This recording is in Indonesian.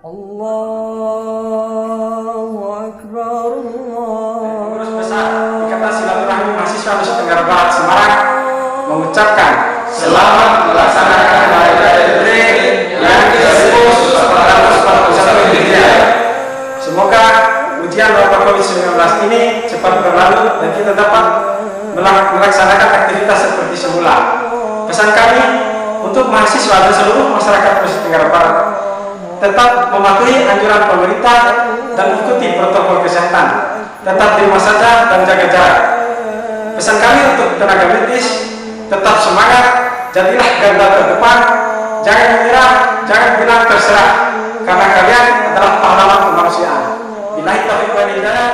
Allahu Akbar. Pengurus besar Ikatan Silaturahmi Mahasiswa Nusa Tenggara Barat Semarang mengucapkan selamat melaksanakan Hari Raya Idul Fitri yang ke-1441 Hijriah. Semoga ujian wabah COVID-19 ini cepat berlalu dan kita dapat melaksanakan aktivitas seperti semula. Pesan kami untuk mahasiswa dan seluruh masyarakat Nusa Tenggara Barat, tetap mematuhi anjuran pemerintah dan ikuti protokol kesehatan. Tetap di rumah saja dan jaga jarak. Pesan kami untuk tenaga medis, tetap semangat, jadilah garda terdepan, jangan menyerah, jangan bilang terserah, karena kalian adalah pahlawan kemanusiaan. Billahi taufiq wal hidayah.